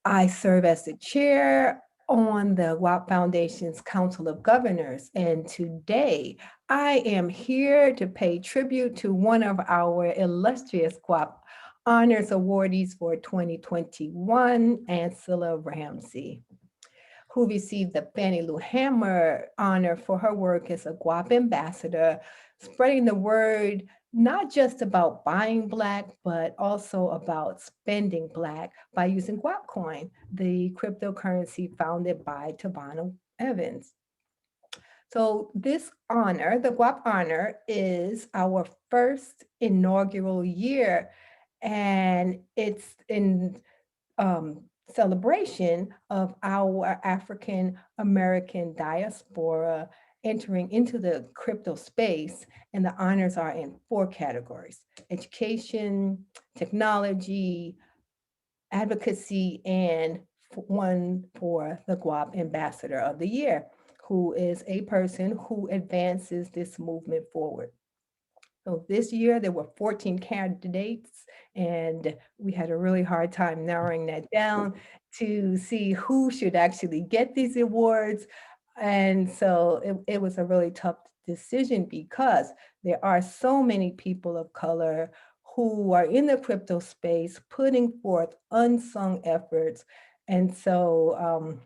I serve as the chair on the Guap Foundation's Council of Governors. And today I am here to pay tribute to one of our illustrious Guap Honors awardees for 2021, Ancilla Ramsey, who received the Fannie Lou Hammer honor for her work as a Guap ambassador, spreading the word not just about buying Black, but also about spending Black by using Guap Coin, the cryptocurrency founded by Tavana Evans. So this honor, the Guap Honor, is our first inaugural year, and it's in celebration of our African American diaspora entering into the crypto space. And the honors are in four categories: education, technology, advocacy, and one for the Guap Ambassador of the Year, who is a person who advances this movement forward. So this year there were 14 candidates, and we had a really hard time narrowing that down to see who should actually get these awards. And so it was a really tough decision because there are so many people of color who are in the crypto space putting forth unsung efforts. And so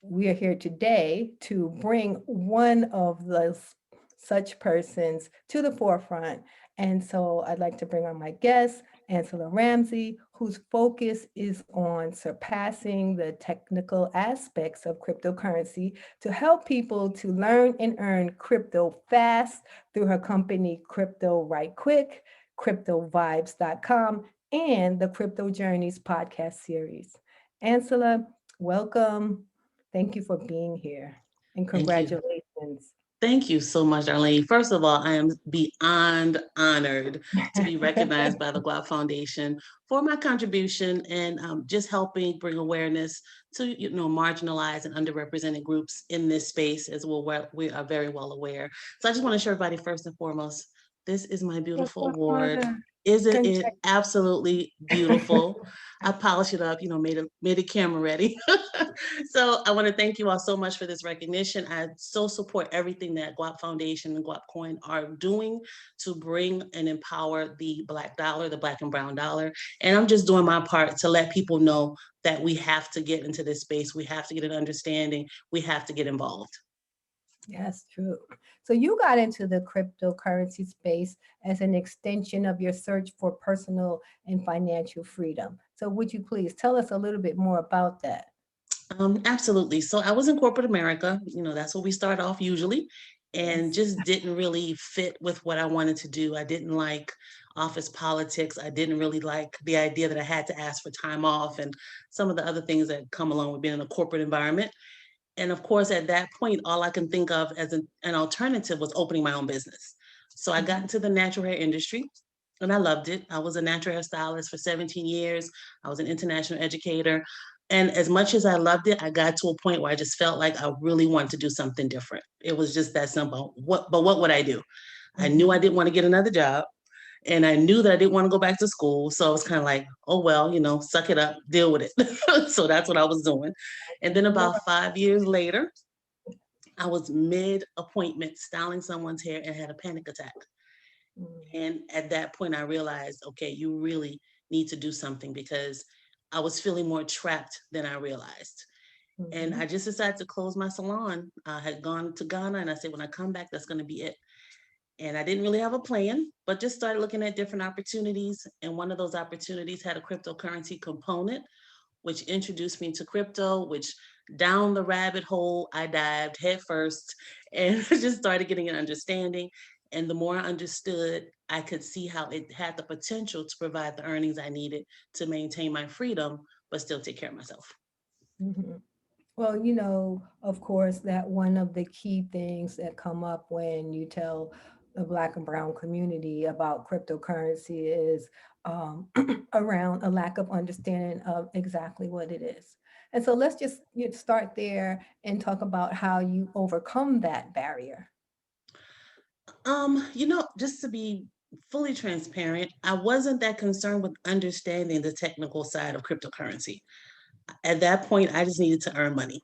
we are here today to bring one of those such persons to the forefront. And so I'd like to bring on my guest, Ancilla Ramsey, whose focus is on surpassing the technical aspects of cryptocurrency to help people to learn and earn crypto fast through her company, Crypto Right Quick, CryptoVibes.com, and the Crypto Journeys podcast series. Ancilla, welcome. Thank you for being here, and Thank you. congratulations. Thank you so much, Darlene. First of all, I am beyond honored to be recognized by the Guap Foundation for my contribution and just helping bring awareness to marginalized and underrepresented groups in this space as well. Where we are very well aware. So I just want to show everybody first and foremost, this is my What beautiful an award. honor. Isn't it Congratulations. absolutely beautiful? I polished it up, made it camera ready. So I want to thank you all so much for this recognition. I so support everything that Guap Foundation and Guap Coin are doing to bring and empower the Black dollar, the Black and brown dollar. And I'm just doing my part to let people know that we have to get into this space. We have to get an understanding. We have to get involved. Yes, true. So you got into the cryptocurrency space as an extension of your search for personal and financial freedom. So would you please tell us a little bit more about that? Absolutely. So I was in corporate America. That's where we start off usually, and Yes. just didn't really fit with what I wanted to do. I didn't like office politics. I didn't really like the idea that I had to ask for time off and some of the other things that come along with being in a corporate environment. And of course, at that point, all I can think of as an alternative was opening my own business. So I got Mhm. into the natural hair industry and I loved it. I was a natural hair stylist for 17 years. I was an international educator. And as much as I loved it, I got to a point where I just felt like I really wanted to do something different. It was just that simple. What would I do? I knew I Mhm. didn't want to get another job. And I knew that I didn't want to go back to school. So I was kind of like, oh, well, suck it up, deal with it. So that's what I was doing. And Thank then the Lord. about 5 years later, I was mid appointment styling someone's hair and had a panic attack. Mm. And at that point, I realized, okay, you really need to do something because I was feeling more trapped than I realized. And I Mhm. just decided to close my salon. I had gone to Ghana and I said, when I come back, that's going to be it. And I didn't really have a plan, but just started looking at different opportunities. And one of those opportunities had a cryptocurrency component, which introduced me to crypto, which down the rabbit hole I dived head first and just started getting an understanding. And the more I understood, I could see how it had the potential to provide the earnings I needed to maintain my freedom, but still take care of myself. Mhm. Well, of course, that one of the key things that come up when you tell the Black and Brown community about cryptocurrency is around a lack of understanding of exactly what it is. And so let's just start there and talk about how you overcome that barrier. Just to be fully transparent, I wasn't that concerned with understanding the technical side of cryptocurrency. At that point, I just needed to earn money.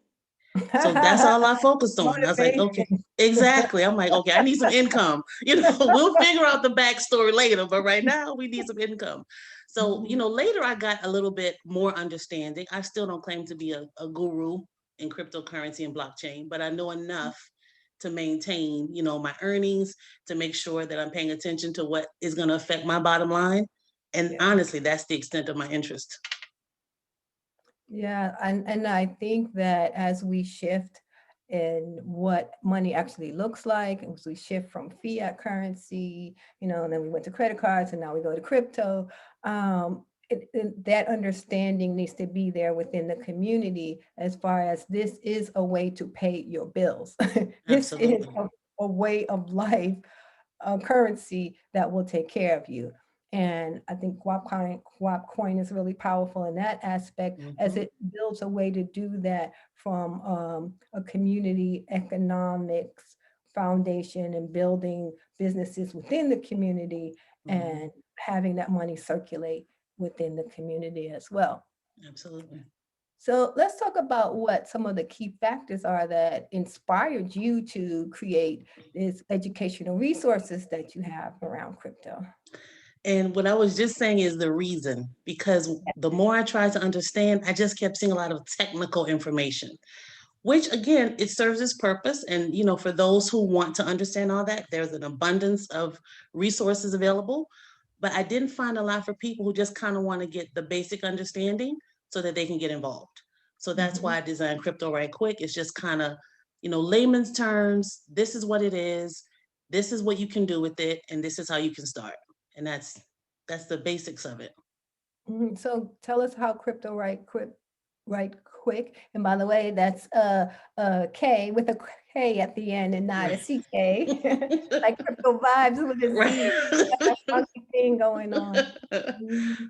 So that's all I focused on. I was like, okay, Motivation. exactly. I'm like, okay, I need some income. We'll figure out the backstory later, but right now we need some income. So, Mhm. later I got a little bit more understanding. I still don't claim to be a guru in cryptocurrency and blockchain, but I know enough to maintain, my earnings, to make sure that I'm paying attention to what is going to affect my bottom line. And Yeah. honestly, that's the extent of my interest. Yeah, and I think that as we shift in what money actually looks like, as we shift from fiat currency, and then we went to credit cards, and now we go to crypto. That understanding needs to be there within the community as far as this is a way to pay your bills. This is Absolutely. a way of life, a currency that will take care of you. And I think Guap Coin is really powerful in that aspect, as Hmm. it builds a way to do that from a community economics foundation and building businesses within the community Hmm. and having that money circulate within the community as well. Absolutely. So let's talk about what some of the key factors are that inspired you to create these educational resources that you have around crypto. And what I was just saying is the reason, because the more I tried to understand, I just kept seeing a lot of technical information, which again, it serves its purpose. And, for those who want to understand all that, there's an abundance of resources available. But I didn't find a lot for people who just kind of want to get the basic understanding so that they can get involved. So that's Mhm. why I designed Crypto Right Quick. It's just kind of, layman's terms. This is what it is. This is what you can do with it, and this is how you can start. And that's the basics of it. Mhm. So tell us how crypto right quick. And by the way, that's a K with a K at the end and not a Right. CK, like crypto vibes with a Z. Got that Right. funky thing going on. Mhm.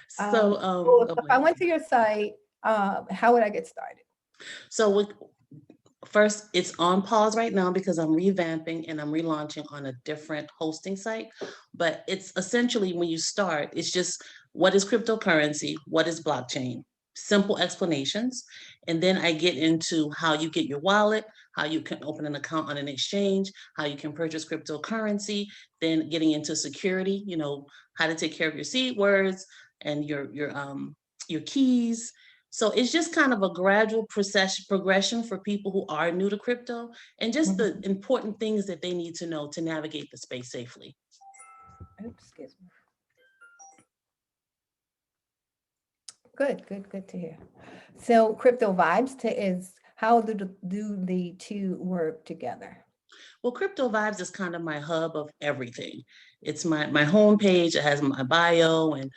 So, So oh if I boy. went to your site, how would I get started? So first, it's on pause right now because I'm revamping and I'm relaunching on a different hosting site. But it's essentially, when you start, it's just, what is cryptocurrency? What is blockchain? Simple explanations. And then I get into how you get your wallet, how you can open an account on an exchange, how you can purchase cryptocurrency, then getting into security, how to take care of your seed words and your keys. So it's just kind of a gradual progression for people who are new to crypto, and just the Mhm. important things that they need to know to navigate the space safely. Oops, excuse me. Good, good, good to hear. So crypto vibes is how do the two work together? Well, Crypto Vibes is kind of my hub of everything. It's my homepage. It has my bio and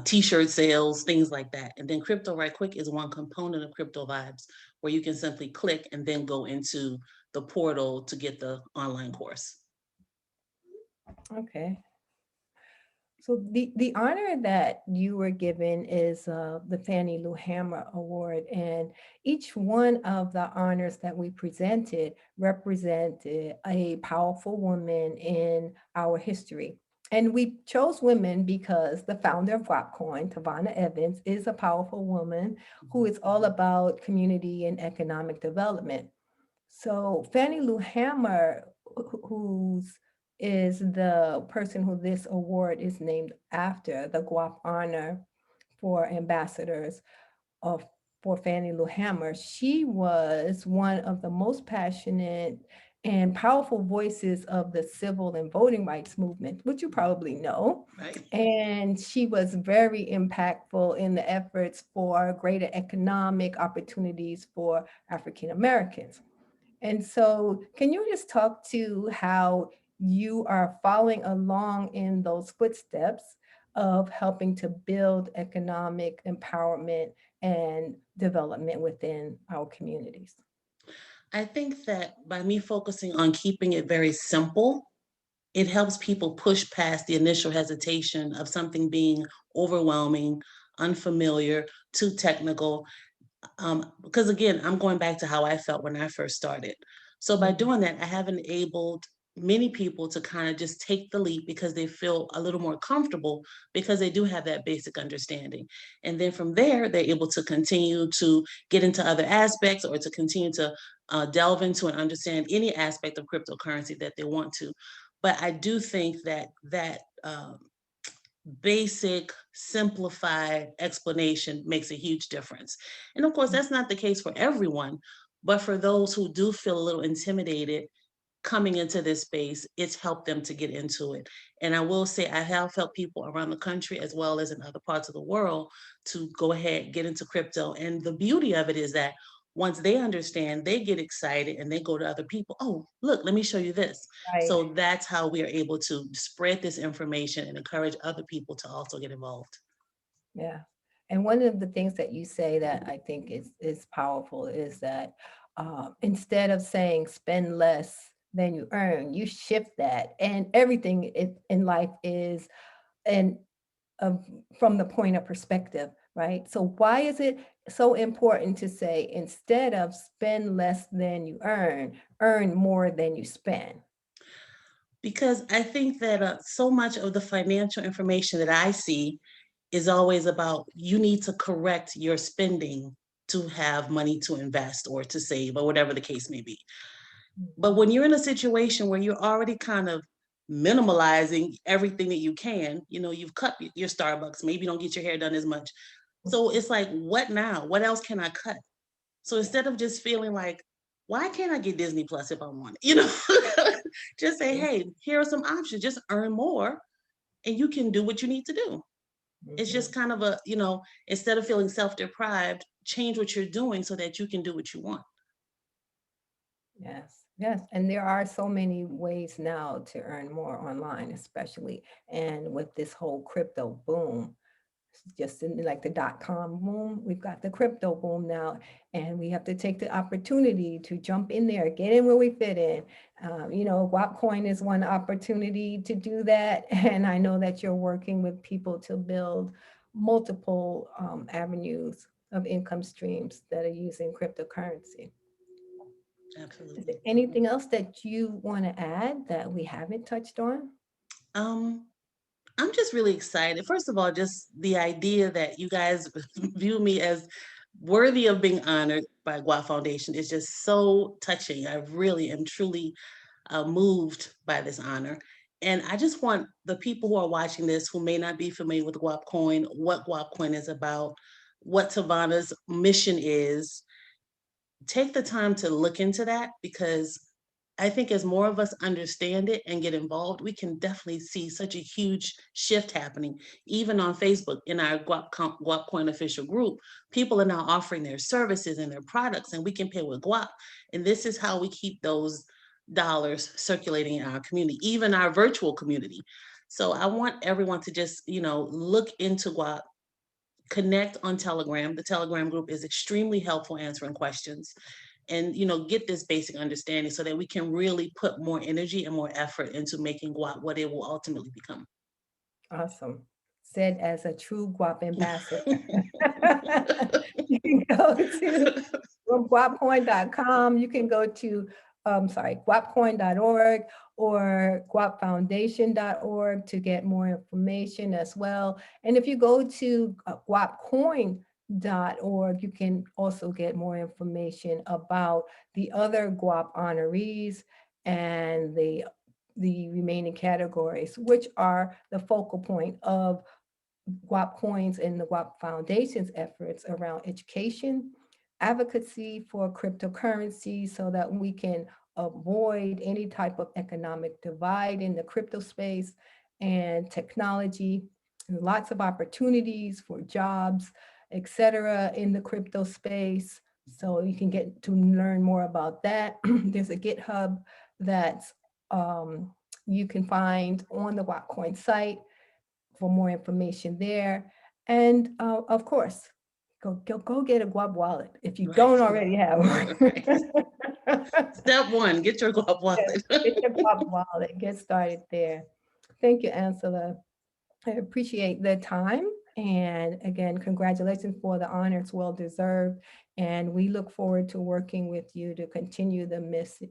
t-shirt sales, things like that. And then Crypto Right Quick is one component of Crypto Vibes, where you can simply click and then go into the portal to get the online course. Okay. So the honor that you were given is the Fannie Lou Hamer Award, and each one of the honors that we presented represented a powerful woman in our history. And we chose women because the founder of Guapcoin, Tavana Evans, is a powerful woman who Mhm. is all about community and economic development. So Fannie Lou Hamer, who's is the person who this award is named after, the Guap Honor for ambassadors of for Fannie Lou Hamer. She was one of the most passionate and powerful voices of the civil and voting rights movement, which you probably know. Right. And she was very impactful in the efforts for greater economic opportunities for African Americans. And so, can you just talk to how you are following along in those footsteps of helping to build economic empowerment and development within our communities? I think that by me focusing on keeping it very simple, it helps people push past the initial hesitation of something being overwhelming, unfamiliar, too technical. Because again, I'm going back to how I felt when I first started. So by Mhm. doing that, I have enabled many people to kind of just take the leap because they feel a little more comfortable because they do have that basic understanding. And then from there, they're able to continue to get into other aspects or to continue to delve into and understand any aspect of cryptocurrency that they want to. But I do think that basic, simplified explanation makes a huge difference. And of course, that's not the case for everyone, but for those who do feel a little intimidated coming into this space, it's helped them to get into it. And I will say, I have helped people around the country as well as in other parts of the world to go ahead, get into crypto. And the beauty of it is that once they understand, they get excited and they go to other people. Oh, look, let me show you this. Right. So that's how we are able to spread this information and encourage other people to also get involved. Yeah. And one of the things that you say that I think is powerful is that instead of saying spend less than you earn, you shift that, and everything in life is and from the point of perspective, right? So why is it so important to say instead of spend less than you earn more than you spend? Because I think that so much of the financial information that I see is always about you need to correct your spending to have money to invest or to save or whatever the case may be. But Mhm. when you're in a situation where you're already kind of minimalizing everything that you can, you've cut your Starbucks, maybe you don't get your hair done as much. So it's like, what now? What else can I cut? So instead of just feeling like, why can't I get Disney Plus if I want it? Just say, hey, here are some options. Just earn more and you can do what you need to do. It's just Mhm. kind of instead of feeling self deprived, change what you're doing so that you can do what you want. Yes, yes. And there are so many ways now to earn more online, especially. And with this whole crypto boom, just in like the dot-com boom, we've got the crypto boom now, and we have to take the opportunity to jump in there, get in where we fit in. Guap Coin is one opportunity to do that. And I know that you're working with people to build multiple avenues of income streams that are using cryptocurrency. Is there Absolutely. anything else that you want to add that we haven't touched on? Um, I'm just really excited. First of all, just the idea that you guys view me as worthy of being honored by Guap Foundation is just so touching. I really am truly moved by this honor. And I just want the people who are watching this who may not be familiar with Guap Coin, what Guap Coin is about, what Tavana's mission is, take the time to look into that because I think as more of us understand it and get involved, we can definitely see such a huge shift happening. Even on Facebook, in our Guap Coin official group, people are now offering their services and their products, and we can pay with Guap. And this is how we keep those dollars circulating in our community, even our virtual community. So I want everyone to just, look into Guap, connect on Telegram. The Telegram group is extremely helpful answering questions and get this basic understanding so that we can really put more energy and more effort into making Guap what it will ultimately become. Awesome. Said as a true Guap ambassador. You can go to from guapcoin.com. You can go to, guapcoin.org or guapfoundation.org to get more information as well. And if you go to guapcoin.org, you can also get more information about the other Guap honorees and the remaining categories, which are the focal point of Guap Coins and the Guap Foundation's efforts around education, advocacy for cryptocurrency so that we can avoid any type of economic divide in the crypto space and technology, and lots of opportunities for jobs, etc. in the crypto space. So you can get to learn more about that. There's a GitHub that's you can find on the Guap Coin site for more information there. And of course, go get a Guap wallet if you Right. don't already have Right. one. Step one, get your Guap Yes, wallet. get your Guap wallet, get started there. Thank you, Ansela. I appreciate the time. And again, congratulations for the honor. It's well deserved. And we look forward to working with you to continue the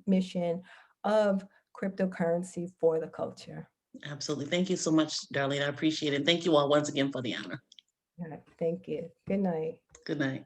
mission of cryptocurrency for the culture. Absolutely. Thank you so much, Darlene. I appreciate it. Thank you all once again for the honor. All right, thank you. Good night. Good night.